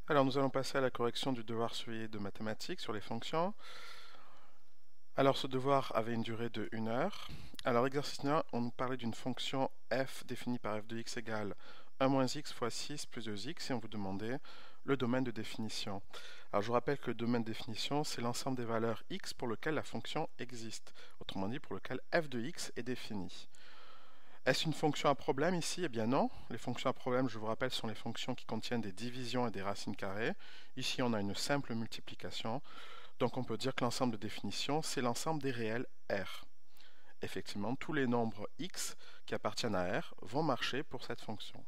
Alors nous allons passer à la correction du devoir suivi de mathématiques sur les fonctions. Alors ce devoir avait une durée de 1 heure. Alors exercice 1, on nous parlait d'une fonction f définie par f de x égale 1 moins x fois 6 plus 2x et on vous demandait le domaine de définition. Alors je vous rappelle que le domaine de définition, c'est l'ensemble des valeurs x pour lequel la fonction existe. Autrement dit, pour lequel f de x est définie. Est-ce une fonction à problème ici? Eh bien non. Les fonctions à problème, je vous rappelle, sont les fonctions qui contiennent des divisions et des racines carrées. Ici, on a une simple multiplication. Donc on peut dire que l'ensemble de définition, c'est l'ensemble des réels R. Effectivement, tous les nombres x qui appartiennent à R vont marcher pour cette fonction.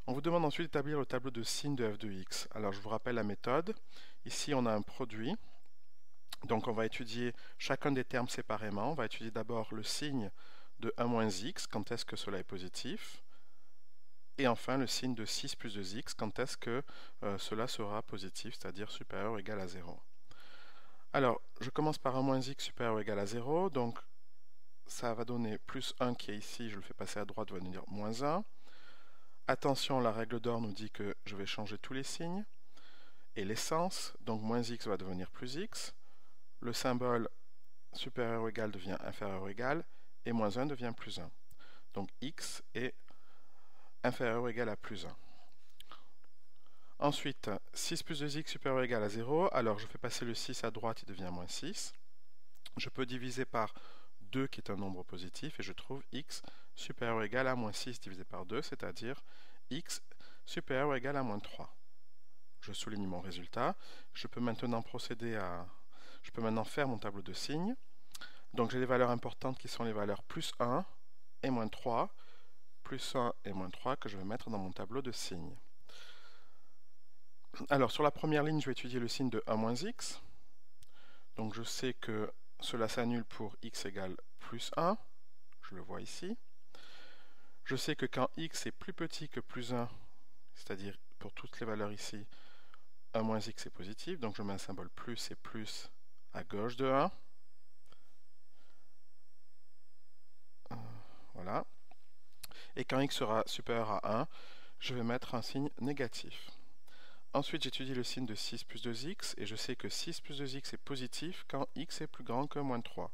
On vous demande ensuite d'établir le tableau de signes de f de x. Alors je vous rappelle la méthode. Ici, on a un produit. Donc on va étudier chacun des termes séparément. On va étudier d'abord le signe de 1 moins x, quand est-ce que cela est positif. Et enfin le signe de 6 plus 2x, quand est-ce que cela sera positif, c'est-à-dire supérieur ou égal à 0. Alors, je commence par 1 moins x supérieur ou égal à 0. Donc ça va donner plus 1 qui est ici, je le fais passer à droite, va devenir moins 1. Attention, la règle d'or nous dit que je vais changer tous les signes. Et l'essence, donc moins x va devenir plus x. Le symbole supérieur ou égal devient inférieur ou égal, et moins 1 devient plus 1. Donc x est inférieur ou égal à plus 1. Ensuite, 6 plus 2x supérieur ou égal à 0, alors je fais passer le 6 à droite, il devient moins 6. Je peux diviser par 2 qui est un nombre positif, et je trouve x supérieur ou égal à moins 6 divisé par 2, c'est-à-dire x supérieur ou égal à moins 3. Je souligne mon résultat. Je peux maintenant faire mon tableau de signes. Donc j'ai des valeurs importantes qui sont les valeurs plus 1 et moins 3, plus 1 et moins 3 que je vais mettre dans mon tableau de signes. Alors sur la première ligne, je vais étudier le signe de 1 moins x. Donc je sais que cela s'annule pour x égale plus 1. Je le vois ici. Je sais que quand x est plus petit que plus 1, c'est-à-dire pour toutes les valeurs ici, 1 moins x est positif. Donc je mets un symbole plus et plus à gauche de 1. Voilà. Et quand x sera supérieur à 1, je vais mettre un signe négatif. Ensuite, j'étudie le signe de 6 plus 2x, et je sais que 6 plus 2x est positif quand x est plus grand que moins 3.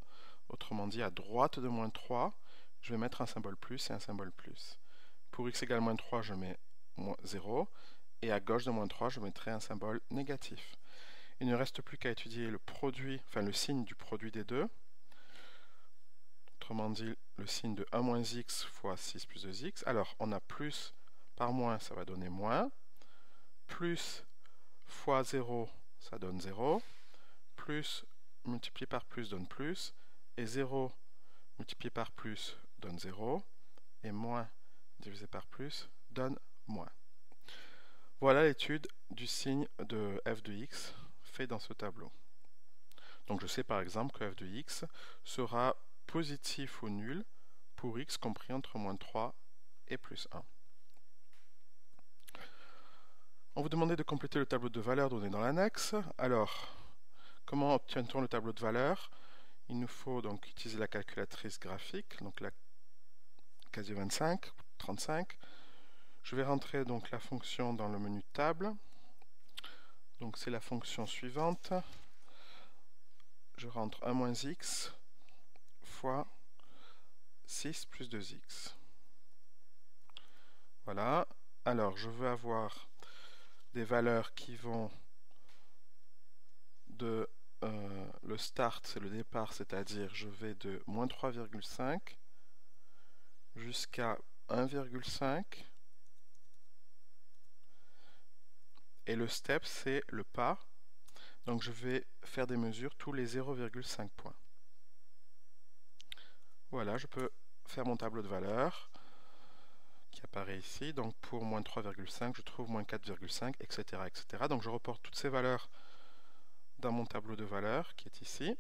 Autrement dit, à droite de moins 3, je vais mettre un symbole plus et un symbole plus. Pour x égale moins 3, je mets 0, et à gauche de moins 3, je mettrai un symbole négatif. Il ne reste plus qu'à étudier le signe du produit des deux. Autrement dit, le signe de 1 moins x fois 6 plus 2x. Alors, on a plus par moins, ça va donner moins. Plus fois 0, ça donne 0. Plus multiplié par plus donne plus. Et 0 multiplié par plus donne 0. Et moins divisé par plus donne moins. Voilà l'étude du signe de f de x fait dans ce tableau. Donc je sais par exemple que f de x sera positif ou nul pour x compris entre moins 3 et plus 1. On vous demandait de compléter le tableau de valeurs donné dans l'annexe. Alors, comment obtient-on le tableau de valeurs? Il nous faut donc utiliser la calculatrice graphique, donc la Casio 25, 35. Je vais rentrer donc la fonction dans le menu table. Donc c'est la fonction suivante. Je rentre 1 moins x fois 6 plus 2x. Voilà. Alors je veux avoir des valeurs qui vont de le start, c'est le départ, c'est-à-dire je vais de moins 3,5 jusqu'à 1,5 et le step c'est le pas, donc je vais faire des mesures tous les 0,5 points. Voilà, je peux faire mon tableau de valeurs qui apparaît ici. Donc pour moins 3,5, je trouve moins 4,5, etc., etc. Donc je reporte toutes ces valeurs dans mon tableau de valeurs qui est ici.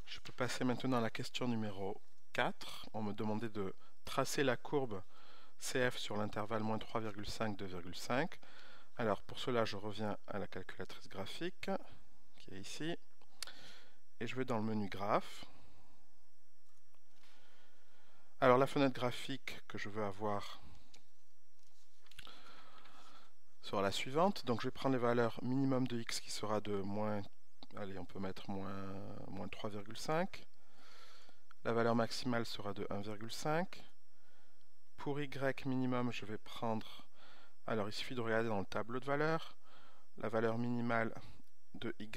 Je peux passer maintenant à la question numéro 4. On me demandait de tracer la courbe CF sur l'intervalle moins 3,5, 2,5. Alors pour cela, je reviens à la calculatrice graphique qui est ici. Et je vais dans le menu graphe. Alors la fenêtre graphique que je veux avoir sera la suivante. Donc je vais prendre les valeurs minimum de x qui sera de moins, allez on peut mettre moins 3,5. La valeur maximale sera de 1,5. Pour y minimum, je vais prendre, alors il suffit de regarder dans le tableau de valeurs, la valeur minimale de y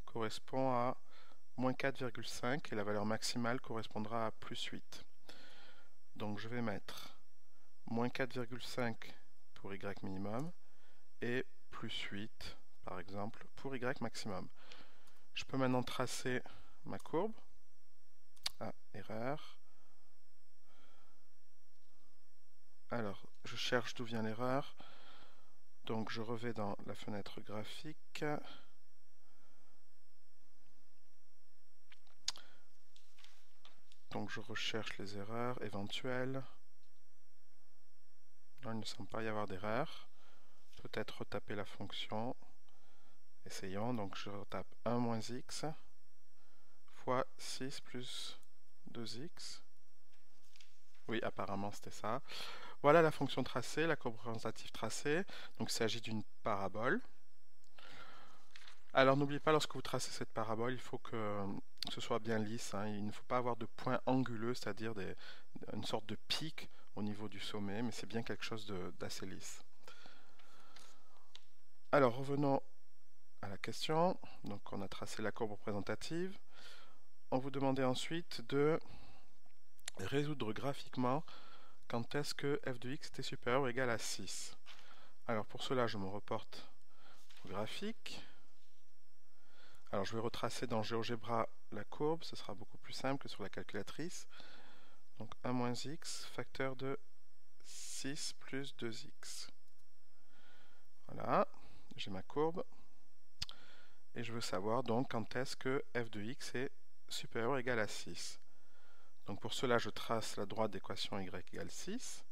correspond à moins 4,5 et la valeur maximale correspondra à plus 8. Donc je vais mettre moins 4,5 pour y minimum et plus 8 par exemple pour y maximum. Je peux maintenant tracer ma courbe. Ah, erreur. Alors, je cherche d'où vient l'erreur. Donc je revais dans la fenêtre graphique. Donc je recherche les erreurs éventuelles. Non, il ne semble pas y avoir d'erreur. Peut-être retaper la fonction. Essayons. Donc je retape 1 moins x fois 6 plus 2x. Oui, apparemment c'était ça. Voilà la fonction tracée, la courbe représentative tracée. Donc il s'agit d'une parabole. Alors n'oubliez pas, lorsque vous tracez cette parabole, il faut que ce soit bien lisse. Hein. Il ne faut pas avoir de points anguleux, c'est-à-dire une sorte de pic au niveau du sommet, mais c'est bien quelque chose d'assez lisse. Alors revenons à la question. Donc on a tracé la courbe représentative. On vous demandait ensuite de résoudre graphiquement quand est-ce que f de x était supérieur ou égal à 6. Alors pour cela, je me reporte au graphique. Alors je vais retracer dans GeoGebra la courbe, ce sera beaucoup plus simple que sur la calculatrice. Donc 1 moins x, facteur de 6 plus 2x. Voilà, j'ai ma courbe. Et je veux savoir donc quand est-ce que f de x est supérieur ou égal à 6. Donc pour cela, je trace la droite d'équation y égale 6.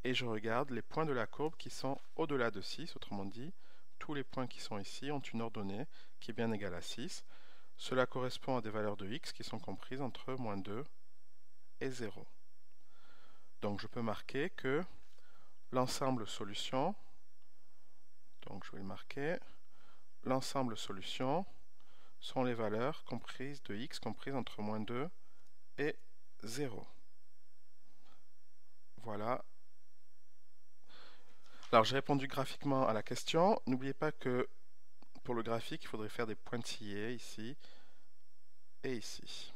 Et je regarde les points de la courbe qui sont au-delà de 6, autrement dit, tous les points qui sont ici ont une ordonnée qui est bien égale à 6. Cela correspond à des valeurs de x qui sont comprises entre moins 2 et 0. Donc je peux marquer que l'ensemble solution, donc je vais le marquer, l'ensemble solution sont les valeurs comprises de x comprises entre moins 2 et 0. Voilà. Alors j'ai répondu graphiquement à la question. N'oubliez pas que pour le graphique, il faudrait faire des pointillés ici et ici.